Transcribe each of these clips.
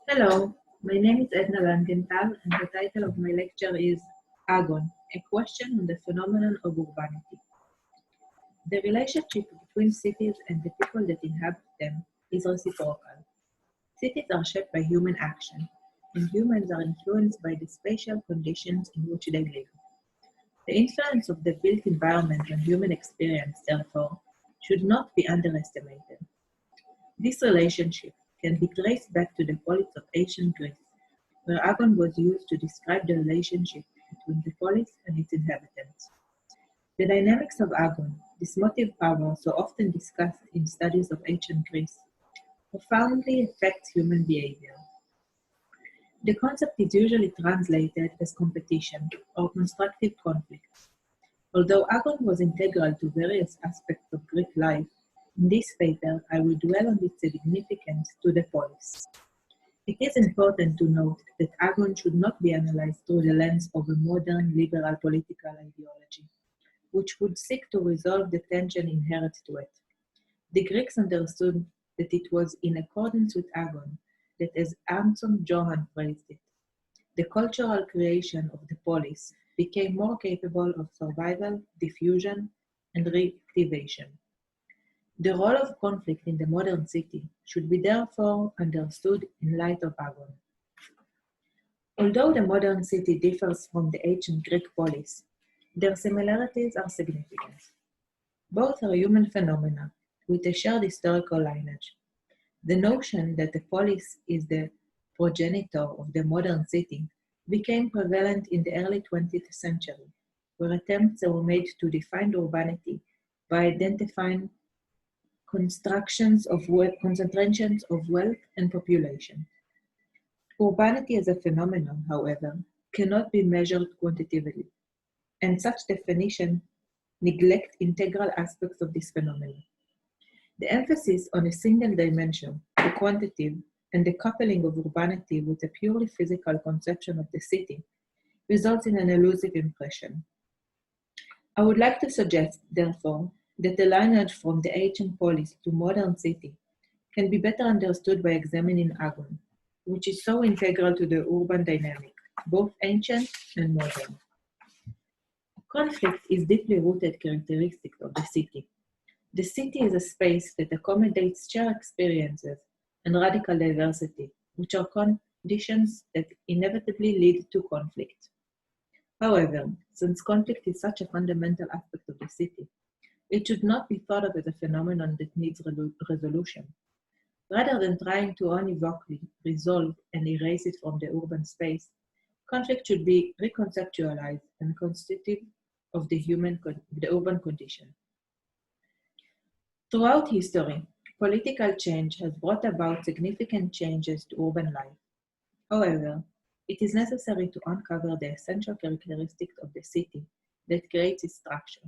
Hello, my name is Edna Langenthal, and the title of my lecture is Agon, a question on the phenomenon of urbanity. The relationship between cities and the people that inhabit them is reciprocal. Cities are shaped by human action, and humans are influenced by the spatial conditions in which they live. The influence of the built environment on human experience, therefore, should not be underestimated. This relationship can be traced back to the polis of ancient Greece, where Agon was used to describe the relationship between the polis and its inhabitants. The dynamics of Agon, this motive power so often discussed in studies of ancient Greece, profoundly affects human behavior. The concept is usually translated as competition or constructive conflict. Although Agon was integral to various aspects of Greek life, in this paper I will dwell on its significance to the polis. It is important to note that Agon should not be analyzed through the lens of a modern liberal political ideology, which would seek to resolve the tension inherent to it. The Greeks understood that it was in accordance with Agon that, as Anton Johann phrased it, the cultural creation of the polis became more capable of survival, diffusion, and reactivation. The role of conflict in the modern city should be therefore understood in light of Agon. Although the modern city differs from the ancient Greek polis, their similarities are significant. Both are human phenomena with a shared historical lineage. The notion that the polis is the progenitor of the modern city became prevalent in the early 20th century, where attempts were made to define urbanity by identifying concentrations of wealth and population. Urbanity as a phenomenon, however, cannot be measured quantitatively, and such definition neglect integral aspects of this phenomenon. The emphasis on a single dimension, the quantitative, and the coupling of urbanity with a purely physical conception of the city results in an elusive impression. I would like to suggest, therefore, that the lineage from the ancient polis to modern city can be better understood by examining Agon, which is so integral to the urban dynamic, both ancient and modern. Conflict is deeply rooted characteristic of the city. The city is a space that accommodates shared experiences and radical diversity, which are conditions that inevitably lead to conflict. However, since conflict is such a fundamental aspect of the city, it should not be thought of as a phenomenon that needs resolution. Rather than trying to univocally resolve and erase it from the urban space, conflict should be reconceptualized and constitutive of the urban condition. Throughout history, political change has brought about significant changes to urban life. However, it is necessary to uncover the essential characteristics of the city that creates its structure.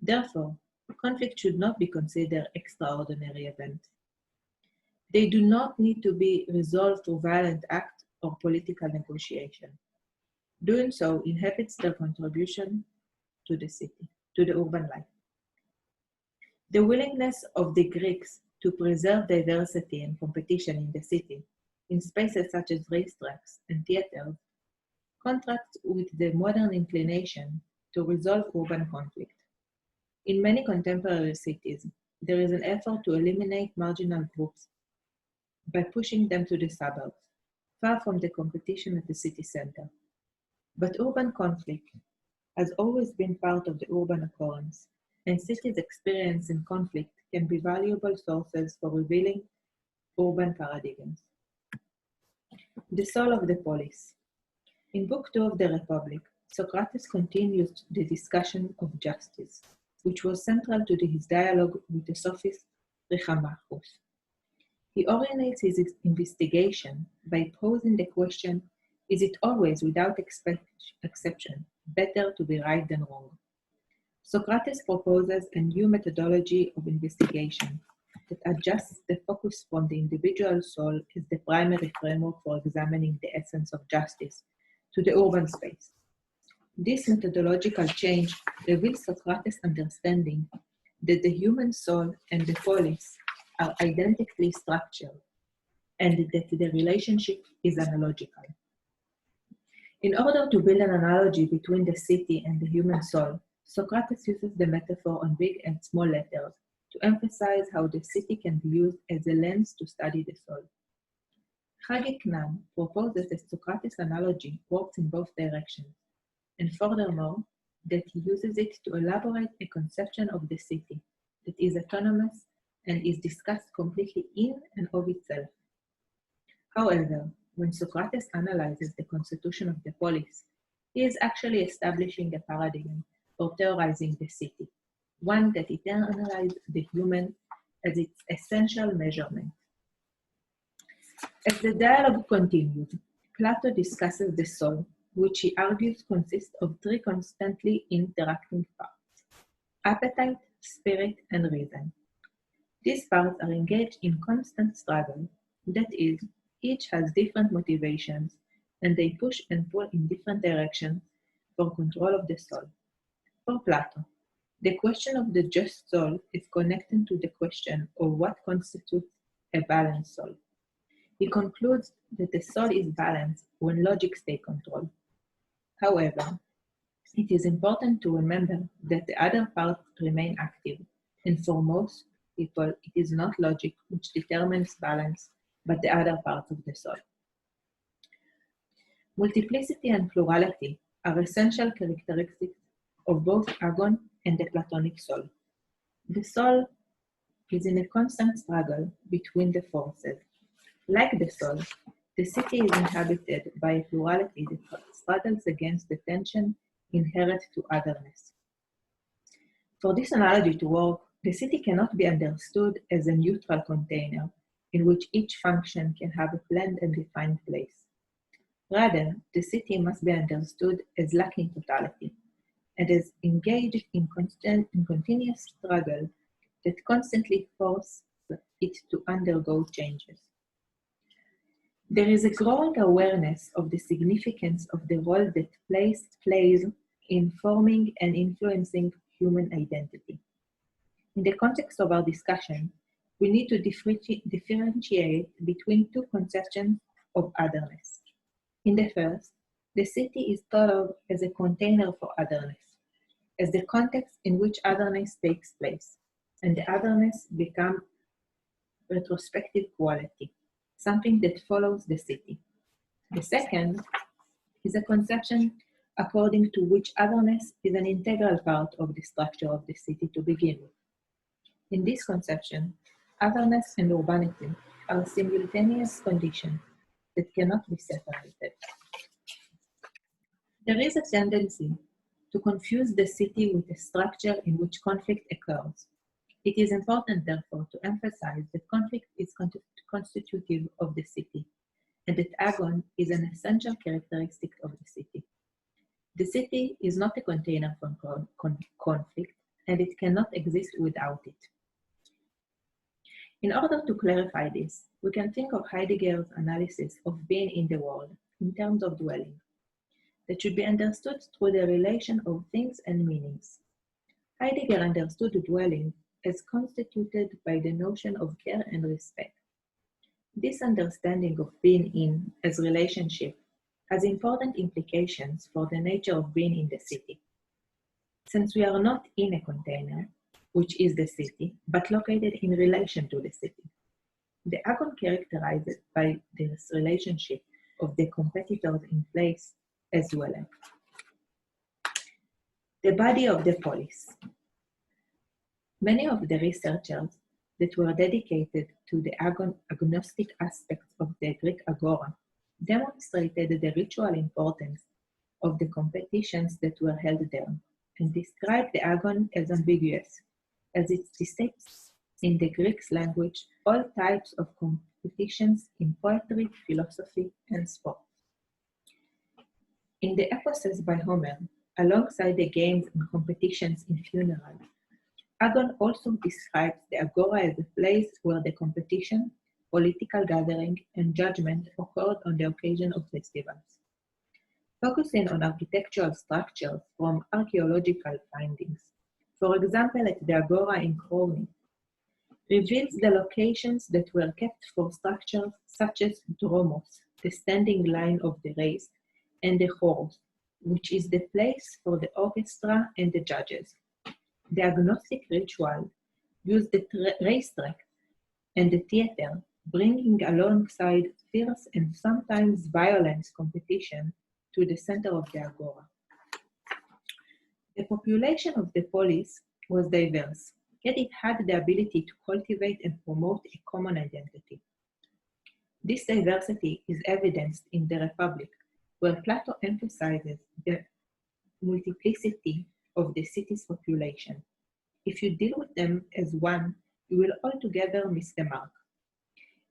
Therefore, conflict should not be considered extraordinary event. They do not need to be resolved through violent act or political negotiation. Doing so inhibits their contribution to the city, to the urban life. The willingness of the Greeks to preserve diversity and competition in the city, in spaces such as racetracks and theaters, contrasts with the modern inclination to resolve urban conflict. In many contemporary cities, there is an effort to eliminate marginal groups by pushing them to the suburbs, far from the competition at the city center. But urban conflict has always been part of the urban occurrence, and cities experiencing conflict can be valuable sources for revealing urban paradigms. The soul of the polis. In Book 2 of the Republic, Socrates continues the discussion of justice, which was central to his dialogue with the sophist Thrasymachus. He originates his investigation by posing the question, is it always, without exception, better to be right than wrong? Socrates proposes a new methodology of investigation that adjusts the focus from the individual soul as the primary framework for examining the essence of justice to the urban space. This methodological change reveals Socrates' understanding that the human soul and the polis are identically structured, and that the relationship is analogical. In order to build an analogy between the city and the human soul, Socrates uses the metaphor on big and small letters to emphasize how the city can be used as a lens to study the soul. Hagi Knan proposes that Socrates' analogy works in both directions, and furthermore, that he uses it to elaborate a conception of the city that is autonomous and is discussed completely in and of itself. However, when Socrates analyzes the constitution of the polis, he is actually establishing a paradigm for theorizing the city, one that internalizes the human as its essential measurement. As the dialogue continues, Plato discusses the soul, which he argues consists of three constantly interacting parts: appetite, spirit, and reason. These parts are engaged in constant struggle, that is, each has different motivations, and they push and pull in different directions for control of the soul. For Plato, the question of the just soul is connected to the question of what constitutes a balanced soul. He concludes that the soul is balanced when logics take control. However, it is important to remember that the other parts remain active, and for most people, it is not logic which determines balance, but the other parts of the soul. Multiplicity and plurality are essential characteristics of both Agon and the Platonic soul. The soul is in a constant struggle between the forces. Like the soul, the city is inhabited by a plurality that struggles against the tension inherent to otherness. For this analogy to work, the city cannot be understood as a neutral container in which each function can have a planned and defined place. Rather, the city must be understood as lacking totality and as engaged in continuous struggle that constantly forces it to undergo changes. There is a growing awareness of the significance of the role that place plays in forming and influencing human identity. In the context of our discussion, we need to differentiate between two conceptions of otherness. In the first, the city is thought of as a container for otherness, as the context in which otherness takes place, and the otherness becomes retrospective quality, something that follows the city. The second is a conception according to which otherness is an integral part of the structure of the city to begin with. In this conception, otherness and urbanity are simultaneous conditions that cannot be separated. There is a tendency to confuse the city with a structure in which conflict occurs. It is important, therefore, to emphasize that conflict is constitutive of the city, and that Agon is an essential characteristic of the city. The city is not a container for conflict, and it cannot exist without it. In order to clarify this, we can think of Heidegger's analysis of being in the world in terms of dwelling, that should be understood through the relation of things and meanings. Heidegger understood dwelling as constituted by the notion of care and respect. This understanding of being in as relationship has important implications for the nature of being in the city. Since we are not in a container, which is the city, but located in relation to the city. The Agon characterized by this relationship of the competitors in place as well. The body of the polis. Many of the researchers that were dedicated to the agnostic aspects of the Greek agora demonstrated the ritual importance of the competitions that were held there and described the Agon as ambiguous, as it depicts in the Greek language all types of competitions in poetry, philosophy, and sport. In the eposes by Homer, alongside the games and competitions in funerals, Agon also describes the agora as a place where the competition, political gathering, and judgment occurred on the occasion of festivals. Focusing on architectural structures from archaeological findings, for example at the agora in Chromi, reveals the locations that were kept for structures such as dromos, the standing line of the race, and the chorus, which is the place for the orchestra and the judges. The agnostic ritual used the racetrack and the theater, bringing alongside fierce and sometimes violent competition to the center of the agora. The population of the polis was diverse, yet it had the ability to cultivate and promote a common identity. This diversity is evidenced in the Republic, where Plato emphasizes the multiplicity of the city's population. If you deal with them as one, you will altogether miss the mark.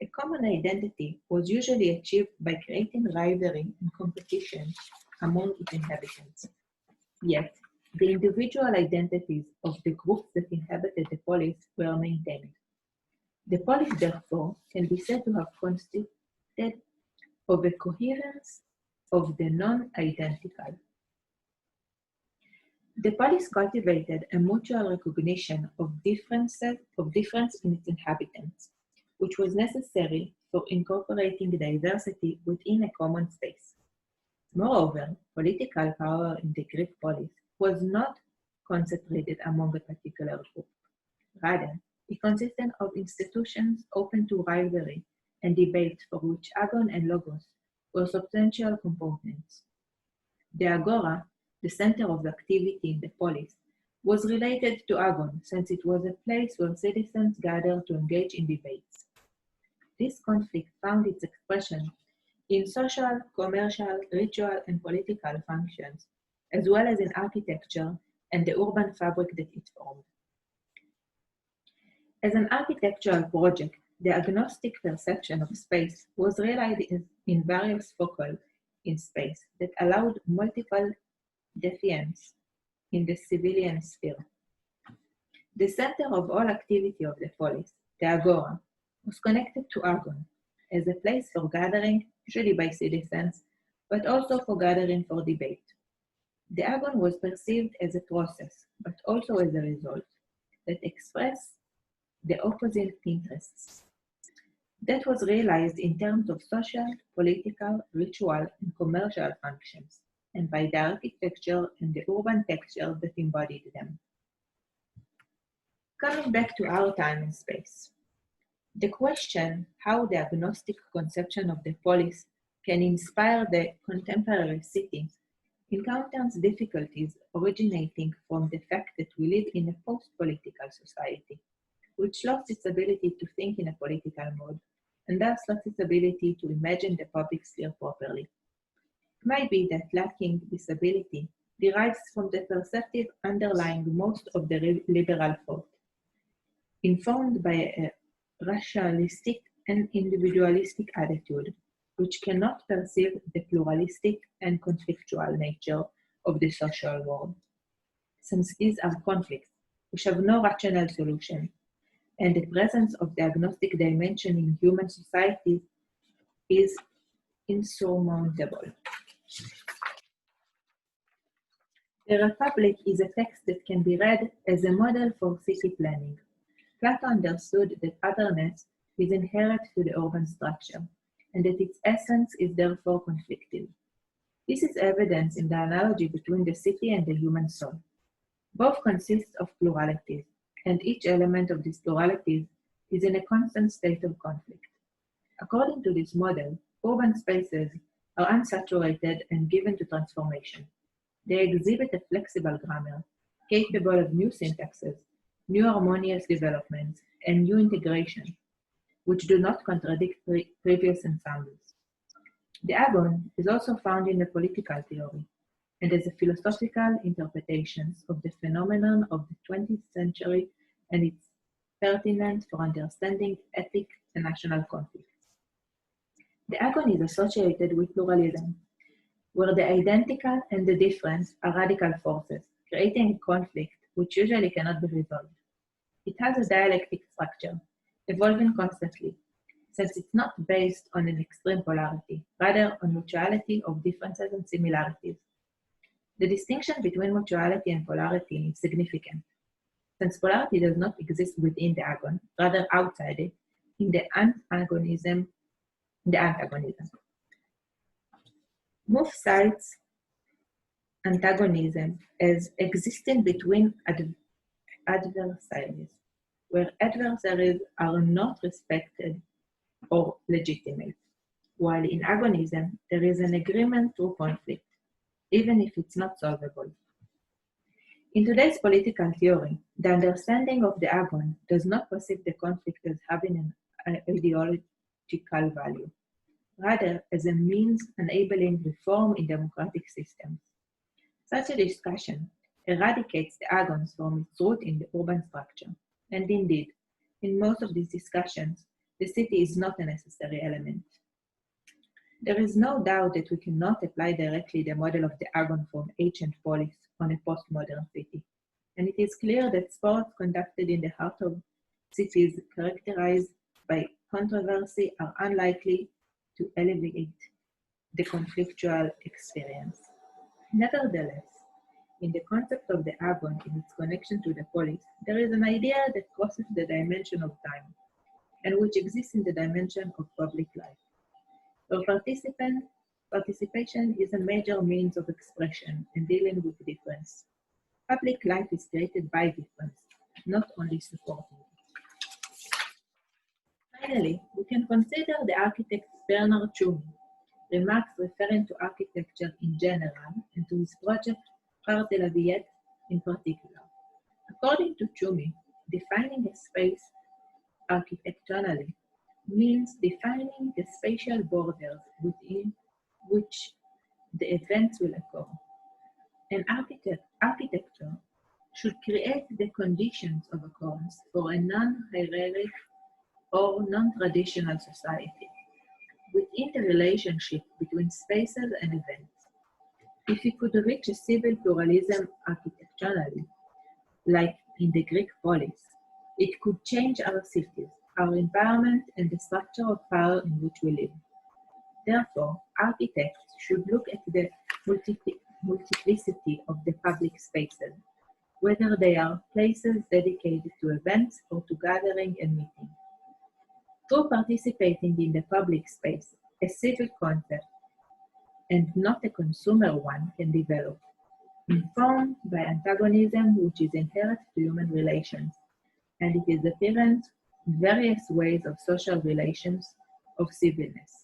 A common identity was usually achieved by creating rivalry and competition among its inhabitants. Yet, the individual identities of the groups that inhabited the polis were maintained. The polis, therefore, can be said to have consisted of a coherence of the non-identical. The polis cultivated a mutual recognition of difference in its inhabitants, which was necessary for incorporating diversity within a common space. Moreover, political power in the Greek polis was not concentrated among a particular group. Rather, it consisted of institutions open to rivalry and debate for which Agon and Logos were substantial components. The agora, the center of activity in the polis, was related to Agon since it was a place where citizens gathered to engage in debates. This conflict found its expression in social, commercial, ritual, and political functions, as well as in architecture and the urban fabric that it formed. As an architectural project, the agnostic perception of space was realized in various foci in space that allowed multiple defiance in the civilian sphere. The center of all activity of the polis, the agora, was connected to Agon as a place for gathering, usually by citizens, but also for gathering for debate. The Agon was perceived as a process, but also as a result, that expressed the opposite interests. That was realized in terms of social, political, ritual, and commercial functions, and by the architecture and the urban texture that embodied them. Coming back to our time and space, the question how the agnostic conception of the polis can inspire the contemporary city encounters difficulties originating from the fact that we live in a post-political society, which lost its ability to think in a political mode, and thus lost its ability to imagine the public sphere properly. It might be that lacking this ability derives from the perceptive underlying most of the liberal thought, informed by a rationalistic and individualistic attitude, which cannot perceive the pluralistic and conflictual nature of the social world, since these are conflicts which have no rational solution, and the presence of the agnostic dimension in human society is insurmountable. The Republic is a text that can be read as a model for city planning. Plato understood that otherness is inherent to the urban structure, and that its essence is therefore conflictive. This is evident in the analogy between the city and the human soul. Both consist of pluralities, and each element of these pluralities is in a constant state of conflict. According to this model, urban spaces are unsaturated and given to transformation. They exhibit a flexible grammar, capable of new syntaxes, new harmonious developments, and new integration, which do not contradict previous ensembles. The Agon is also found in the political theory, and as a philosophical interpretations of the phenomenon of the 20th century and its pertinent for understanding ethic and national conflicts. The Agon is associated with pluralism, where the identical and the different are radical forces, creating a conflict which usually cannot be resolved. It has a dialectic structure, evolving constantly, since it's not based on an extreme polarity, rather on mutuality of differences and similarities. The distinction between mutuality and polarity is significant. since polarity does not exist within the agon, rather outside it, in the antagonism. Move cites antagonism as existing between adversaries, where adversaries are not respected or legitimate, while in agonism there is an agreement through conflict, even if it's not solvable. In today's political theory, the understanding of the agon does not perceive the conflict as having an ideological value, rather as a means enabling reform in democratic systems. Such a discussion eradicates the agons from its root in the urban structure, and indeed, in most of these discussions, the city is not a necessary element. There is no doubt that we cannot apply directly the model of the agon from ancient polis on a postmodern city, and it is clear that sports conducted in the heart of cities characterized by controversy are unlikely to alleviate the conflictual experience. Nevertheless, in the concept of the agon in its connection to the polis, there is an idea that crosses the dimension of time, and which exists in the dimension of public life. Where participation is a major means of expression and dealing with difference. Public life is created by difference, not only supporting it. Finally, we can consider the architect Bernard Tschumi remarks referring to architecture in general and to his project Phare de la Villette in particular. According to Tschumi, defining a space architecturally means defining the spatial borders within which the events will occur. An architecture should create the conditions of occurrence for a non-hierarchic or non-traditional society within the relationship between spaces and events. If we could reach a civil pluralism architecturally, like in the Greek polis, it could change our cities, our environment, and the structure of power in which we live. Therefore, architects should look at the multiplicity of the public spaces, whether they are places dedicated to events or to gathering and meeting. Through participating in the public space, a civil concept, and not a consumer one, can develop, informed by antagonism which is inherent to human relations, and it is apparent in various ways of social relations of civilness.